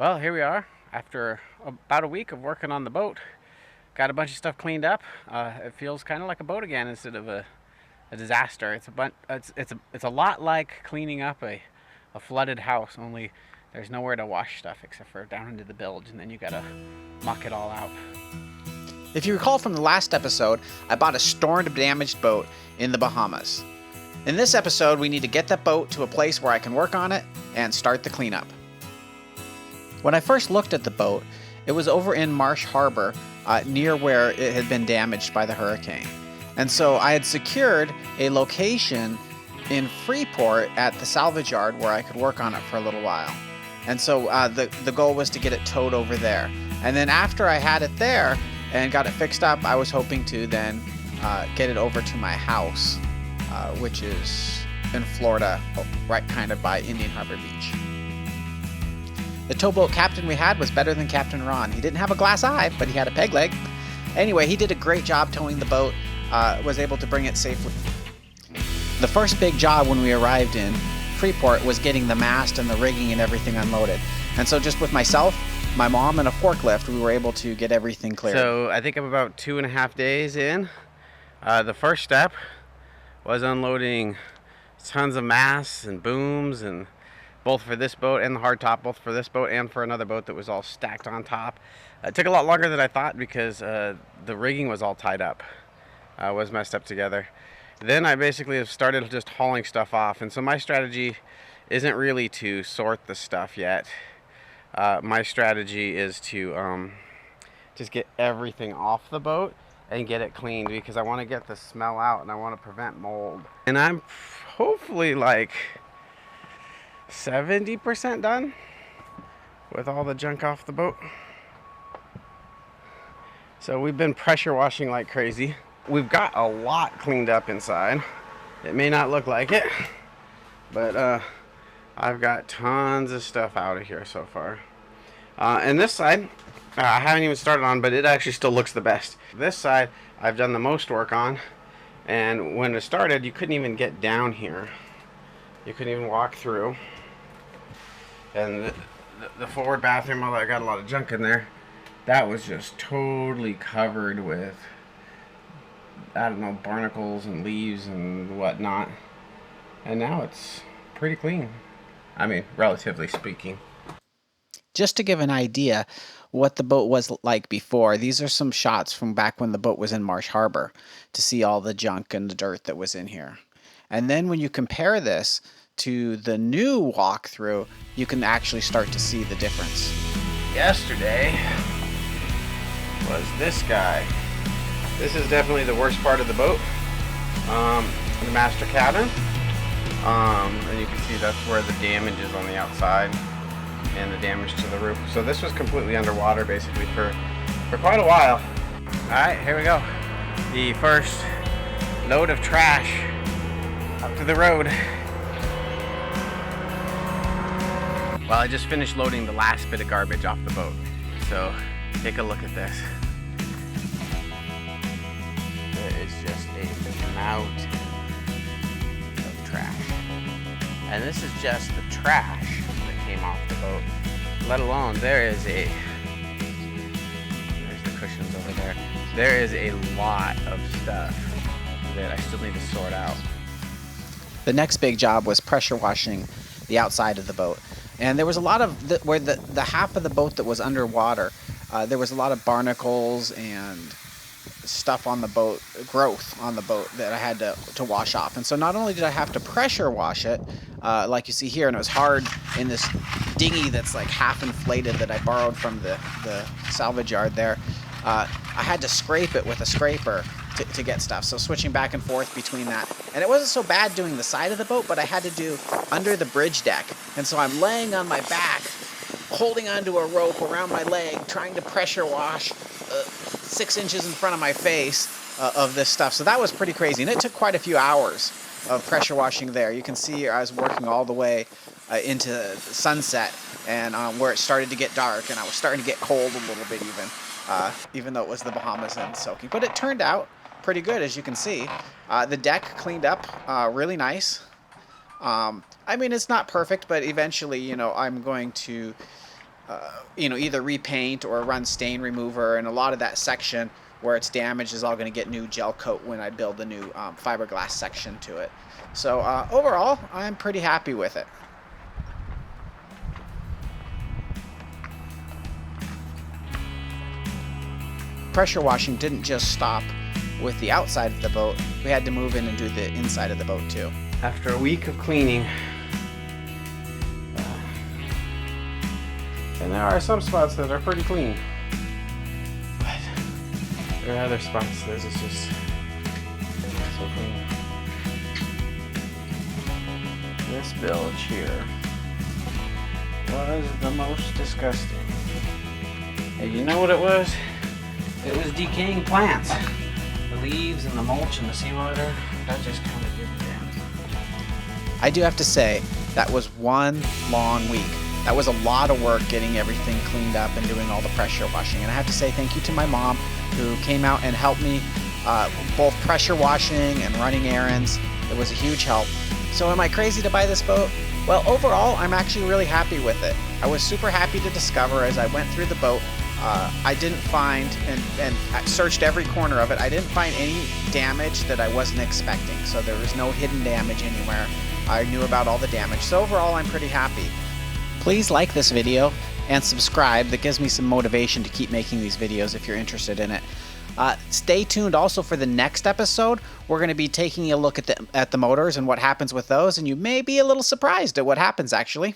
Well, here we are after about a week of working on the boat. Got a bunch of stuff cleaned up. It feels kind of like a boat again instead of a disaster. It's a lot like cleaning up a flooded house. Only there's nowhere to wash stuff except for down into the bilge, and then you gotta muck it all out. If you recall from the last episode, I bought a storm damaged boat in the Bahamas. In this episode, we need to get that boat to a place where I can work on it and start the cleanup. When I first looked at the boat, it was over in Marsh Harbor, near where it had been damaged by the hurricane. And so I had secured a location in Freeport at the salvage yard where I could work on it for a little while. And so the goal was to get it towed over there. And then after I had it there and got it fixed up, I was hoping to then get it over to my house, which is in Florida, right kind of by Indian Harbor Beach. The towboat captain we had was better than Captain Ron. He didn't have a glass eye, but he had a peg leg. Anyway, he did a great job towing the boat, was able to bring it safely. The first big job when we arrived in Freeport was getting the mast and the rigging and everything unloaded. And so just with myself, my mom, and a forklift, we were able to get everything cleared. So I think I'm about 2.5 days in. The first step was unloading tons of masts and booms, and both for this boat and the hardtop, both for this boat and for another boat that was all stacked on top. It took a lot longer than I thought because the rigging was all tied up, was messed up together. Then I basically have started just hauling stuff off, and so my strategy isn't really to sort the stuff yet. My strategy is to just get everything off the boat and get it cleaned, because I want to get the smell out and I want to prevent mold. And I'm hopefully like 70% done with all the junk off the boat. So we've been pressure washing like crazy. We've got a lot cleaned up inside. It may not look like it, but I've got tons of stuff out of here so far. And this side, I haven't even started on, but it actually still looks the best. This side, I've done the most work on, and when it started, you couldn't even get down here. You couldn't even walk through. And the forward bathroom, although I got a lot of junk in there, that was just totally covered with, I don't know, barnacles and leaves and whatnot. And now it's pretty clean. I mean, relatively speaking. Just to give an idea what the boat was like before, these are some shots from back when the boat was in Marsh Harbor to see all the junk and the dirt that was in here. And then when you compare this to the new walkthrough, you can actually start to see the difference. Yesterday was this guy. This is definitely the worst part of the boat, the master cabin. And you can see that's where the damage is on the outside and the damage to the roof. So this was completely underwater basically for quite a while. Alright, here we go. The first load of trash up to the road. Well, I just finished loading the last bit of garbage off the boat. So take a look at this. There is just a mountain of trash. And this is just the trash that came off the boat. Let alone there's the cushions over there. There is a lot of stuff that I still need to sort out. The next big job was pressure washing the outside of the boat. And there was a lot of, where the half of the boat that was underwater, there was a lot of barnacles and stuff on the boat, growth on the boat that I had to wash off. And so not only did I have to pressure wash it, like you see here, and it was hard in this dinghy that's like half inflated that I borrowed from the salvage yard there, I had to scrape it with a scraper to get stuff. So switching back and forth between that. And it wasn't so bad doing the side of the boat, but I had to do under the bridge deck. And so I'm laying on my back, holding onto a rope around my leg, trying to pressure wash 6 inches in front of my face of this stuff. So that was pretty crazy. And it took quite a few hours of pressure washing there. You can see I was working all the way into sunset, and where it started to get dark, and I was starting to get cold a little bit even though it was the Bahamas and soaking. But it turned out pretty good, as you can see. The deck cleaned up really nice. I mean, it's not perfect, but eventually, I'm going to either repaint or run stain remover, and a lot of that section where it's damaged is all going to get new gel coat when I build the new fiberglass section to it. So overall, I'm pretty happy with it. Pressure washing didn't just stop with the outside of the boat. We had to move in and do the inside of the boat too. After a week of cleaning, and there are some spots that are pretty clean, but there are other spots that is just so clean. This bilge here was the most disgusting. And you know what it was? It was decaying plants. The leaves and the mulch and the seawater, that just kind of did the damage. I do have to say, that was one long week. That was a lot of work getting everything cleaned up and doing all the pressure washing. And I have to say thank you to my mom who came out and helped me both pressure washing and running errands. It was a huge help. So am I crazy to buy this boat? Well, overall, I'm actually really happy with it. I was super happy to discover as I went through the boat, I didn't find, and I searched every corner of it, I didn't find any damage that I wasn't expecting. So there was no hidden damage anywhere. I knew about all the damage. So overall, I'm pretty happy. Please like this video and subscribe. That gives me some motivation to keep making these videos if you're interested in it. Stay tuned also for the next episode. We're going to be taking a look at the motors and what happens with those, and you may be a little surprised at what happens actually.